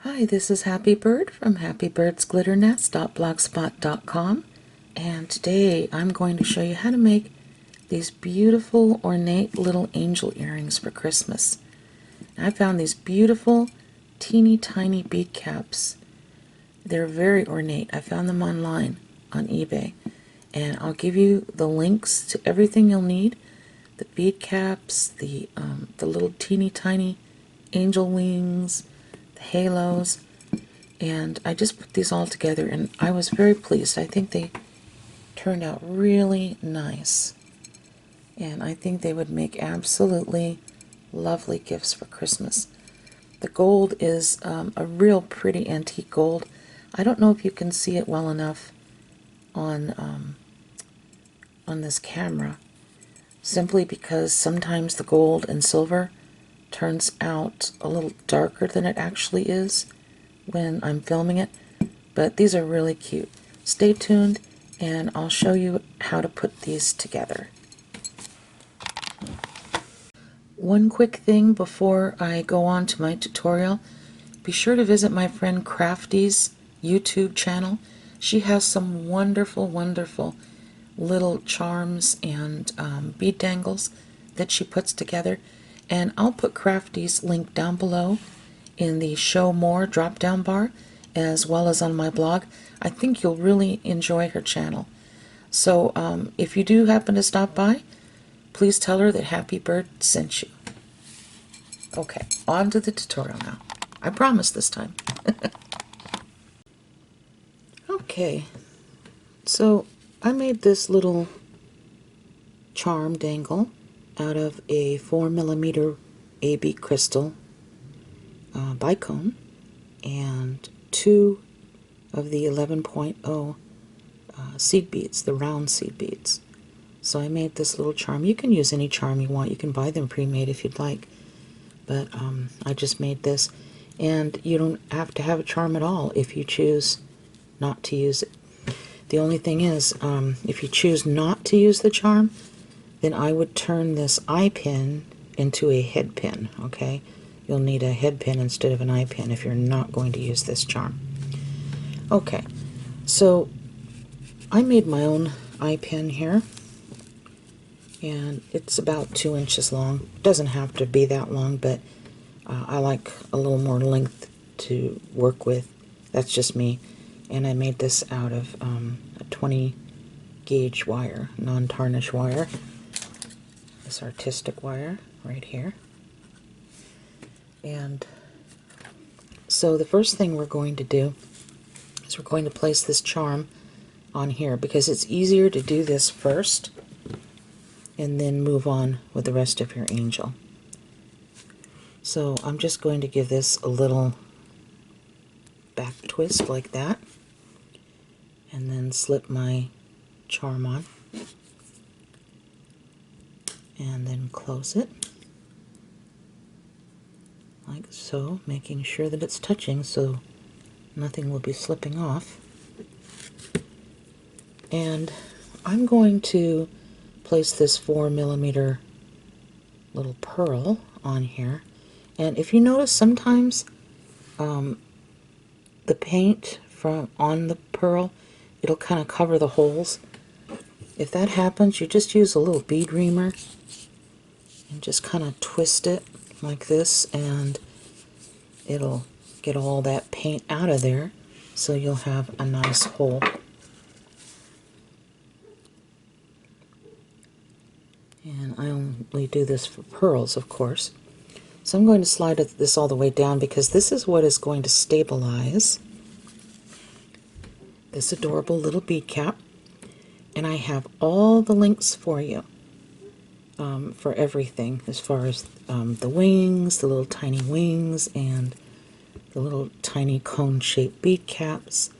Hi, this is Happy Bird from happybirdsglitternest.blogspot.com, and today I'm going to show you how to make these beautiful ornate little angel earrings for Christmas. I found these beautiful teeny tiny bead caps. They're very ornate. I found them online on eBay, and I'll give you the links to everything you'll need: the bead caps, the little teeny tiny angel wings, the halos. And I just put these all together and I was very pleased. I think they turned out really nice, and I think they would make absolutely lovely gifts for Christmas. The gold is a real pretty antique gold. I don't know if you can see it well enough on this camera, simply because sometimes the gold and silver turns out a little darker than it actually is when I'm filming it, but these are really cute. Stay tuned and I'll show you how to put these together. One quick thing before I go on to my tutorial: be sure to visit my friend Crafty's YouTube channel. She has some wonderful little charms and bead dangles that she puts together, and I'll put Crafty's link down below in the show more drop down bar, as well as on my blog. I think you'll really enjoy her channel. So if you do happen to stop by, please tell her that Happy Bird sent you. Okay, on to the tutorial now. I promise this time. Okay, so I made this little charm dangle out of a 4mm AB crystal bicone and 2 of the 11.0 seed beads, the round seed beads. So I made this little charm. You can use any charm you want. You can buy them pre-made if you'd like, but I just made this, and you don't have to have a charm at all if you choose not to use it. The only thing is, if you choose not to use the charm, then I would turn this eye pin into a head pin, okay? You'll need a head pin instead of an eye pin if you're not going to use this charm. Okay, so I made my own eye pin here, and it's about 2 inches long. It doesn't have to be that long, but I like a little more length to work with. That's just me. And I made this out of a 20 gauge wire, non-tarnish wire. This artistic wire right here. And so the first thing we're going to do is we're going to place this charm on here, because it's easier to do this first and then move on with the rest of your angel. So I'm just going to give this a little back twist like that, and then slip my charm on, and then close it like so, making sure that it's touching so nothing will be slipping off. And I'm going to place this 4mm little pearl on here, and if you notice, sometimes the paint from on the pearl, it'll kind of cover the holes. If that happens, you just use a little bead reamer and just kind of twist it like this, and it'll get all that paint out of there, so you'll have a nice hole. And I only do this for pearls, of course. So I'm going to slide this all the way down, because this is what is going to stabilize this adorable little bead cap. And I have all the links for you for everything, as far as the wings, the little tiny wings, and the little tiny cone-shaped bead caps.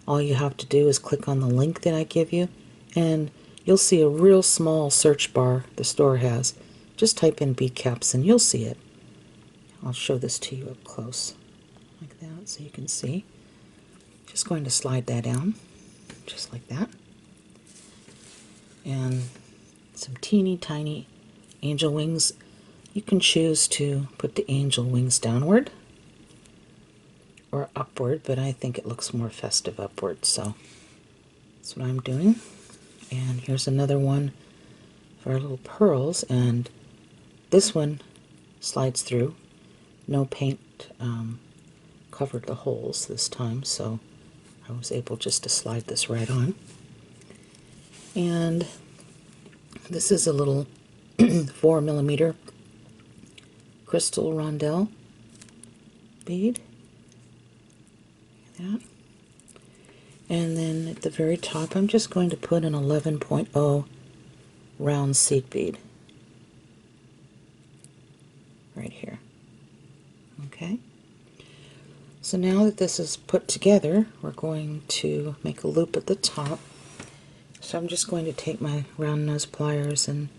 All you have to do is click on the link that I give you, and you'll see a real small search bar the store has. Just type in bead caps and you'll see it. I'll show this to you up close like that so you can see. Just going to slide that down just like that. And some teeny tiny angel wings. You can choose to put the angel wings downward, upward, but I think it looks more festive upward, so that's what I'm doing. And here's another one for our little pearls, and this one slides through. No paint covered the holes this time, so I was able just to slide this right on. And this is a little 4mm crystal rondelle bead. Like that. And then at the very top, I'm just going to put an 11.0 round seed bead right here. Okay. So now that this is put together, we're going to make a loop at the top. So I'm just going to take my round nose pliers and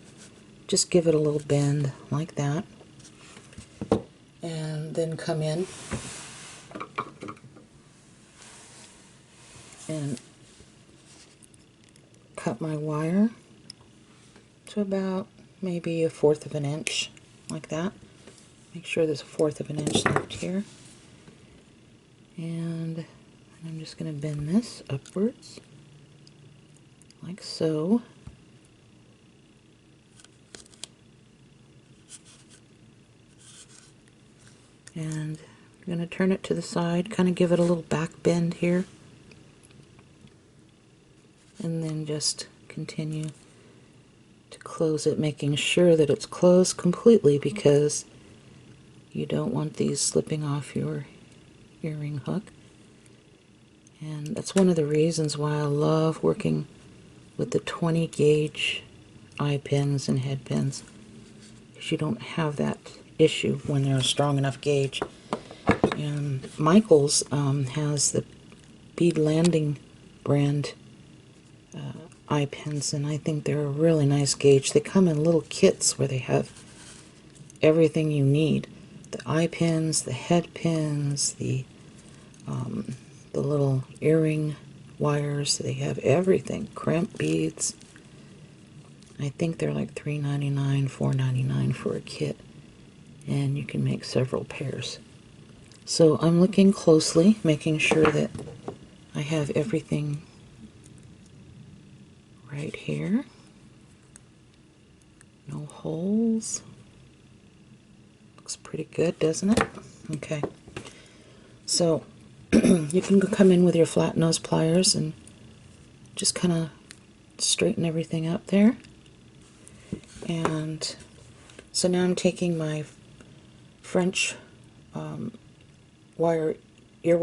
just give it a little bend like that. And then come in and cut my wire to about maybe 1/4 of an inch, like that. Make sure there's 1/4 of an inch left here. And I'm just going to bend this upwards, like so. And I'm going to turn it to the side, kind of give it a little back bend here. And then just continue to close it, making sure that it's closed completely, because you don't want these slipping off your earring hook. And that's one of the reasons why I love working with the 20 gauge eye pins and head pins, because you don't have that issue when they're a strong enough gauge. And Michaels has the Bead Landing brand eye pins, and I think they're a really nice gauge. They come in little kits where they have everything you need: the eye pins, the head pins, the little earring wires. They have everything. Crimp beads. I think they're like $3.99, $4.99 for a kit, and you can make several pairs. So I'm looking closely, making sure that I have everything right here. No holes. Looks pretty good, doesn't it? Okay. So you can come in with your flat nose pliers and just kind of straighten everything up there. And so now I'm taking my French French ear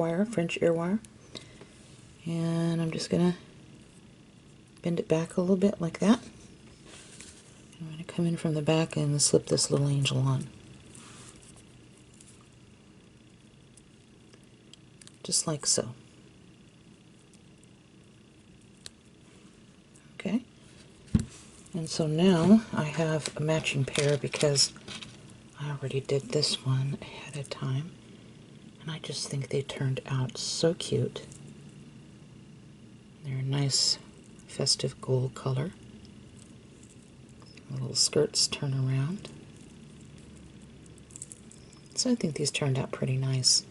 wire, and I'm just gonna bend it back a little bit like that. I'm going to come in from the back and slip this little angel on. Just like so. Okay. And so now I have a matching pair, because I already did this one ahead of time, and I just think they turned out so cute. They're a nice festive gold color. Little skirts turn around. So I think these turned out pretty nice.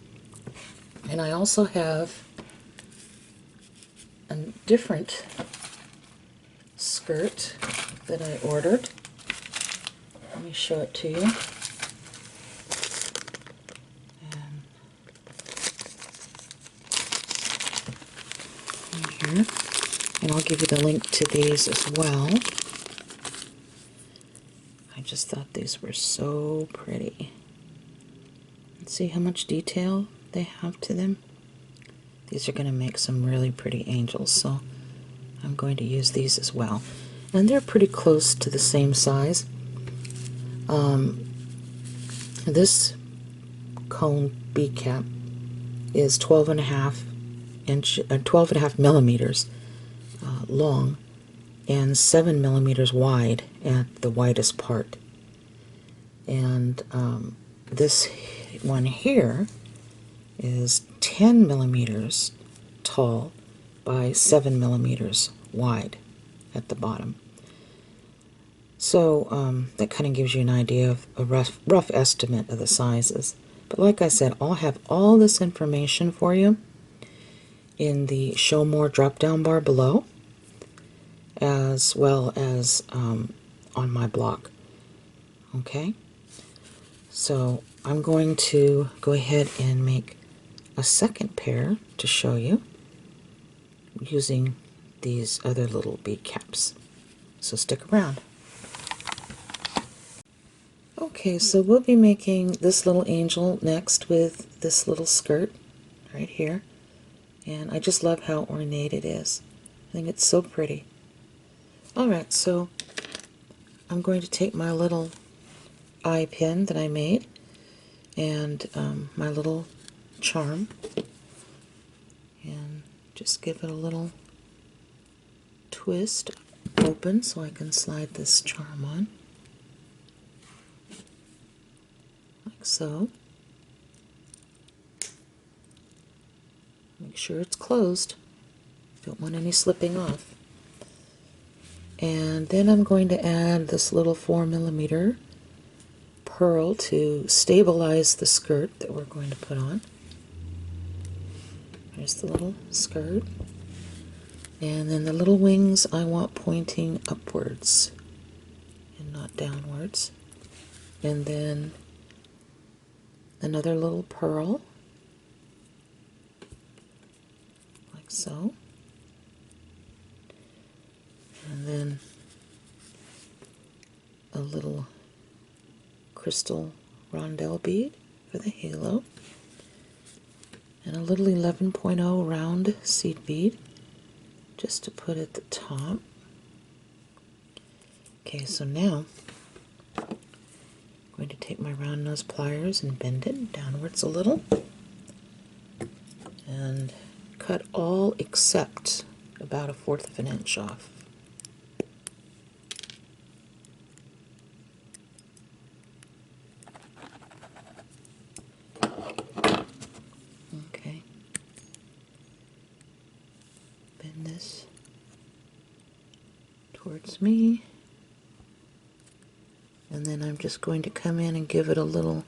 And I also have a different skirt that I ordered. Let me show it to you. Here. And I'll give you the link to these as well. I just thought these were so pretty. And see how much detail they have to them? These are going to make some really pretty angels, so I'm going to use these as well. And they're pretty close to the same size. This cone bead cap is 12.5 millimeters long and 7 millimeters wide at the widest part. And this one here is 10 millimeters tall by 7 millimeters wide at the bottom. So that kind of gives you an idea of a rough estimate of the sizes. But like I said, I'll have all this information for you in the Show More drop-down bar below, as well as on my blog. Okay, so I'm going to go ahead and make a second pair to show you using these other little bead caps. So stick around. Okay, so we'll be making this little angel next with this little skirt right here. And I just love how ornate it is. I think it's so pretty. Alright, so I'm going to take my little eye pin that I made and my little charm and just give it a little twist open so I can slide this charm on. Like so. Make sure it's closed. Don't want any slipping off. And then I'm going to add this little 4mm pearl to stabilize the skirt that we're going to put on. There's the little skirt. And then the little wings I want pointing upwards and not downwards. And then another little pearl, like so. And then a little crystal rondelle bead for the halo. And a little 11.0 round seed bead just to put at the top. Okay, so now I'm going to take my round nose pliers and bend it downwards a little and cut all except about 1/4 of an inch off. Okay, bend this towards me, and then I'm just going to come in and give it a little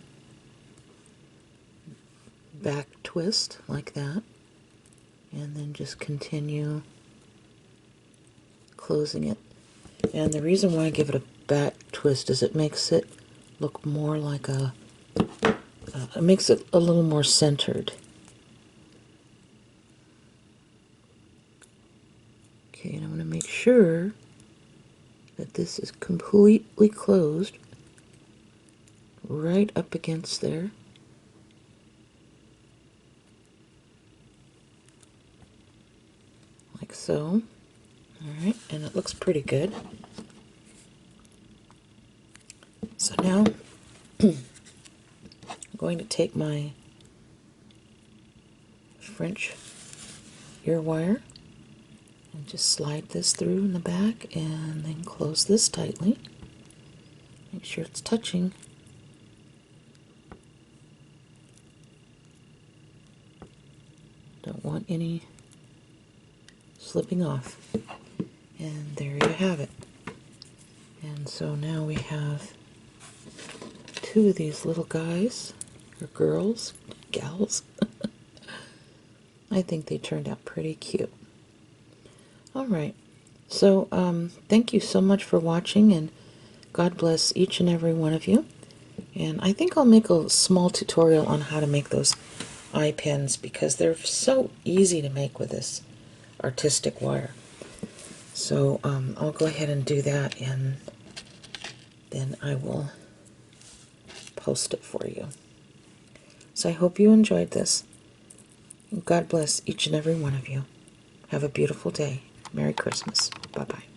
back twist like that, and then just continue closing it. And the reason why I give it a back twist is it makes it look more like it makes it a little more centered. Okay, and I'm going to make sure that this is completely closed right up against there. Like so. Alright, and it looks pretty good. So now I'm going to take my French ear wire and just slide this through in the back and then close this tightly. Make sure it's touching. Don't want any slipping off. And there you have it. And so now we have 2 of these little guys, or girls, gals. I think they turned out pretty cute. Alright, so thank you so much for watching, and God bless each and every one of you. And I think I'll make a small tutorial on how to make those eye pins because they're so easy to make with this artistic wire. So I'll go ahead and do that, and then I will post it for you. So I hope you enjoyed this. God bless each and every one of you. Have a beautiful day. Merry Christmas. Bye-bye.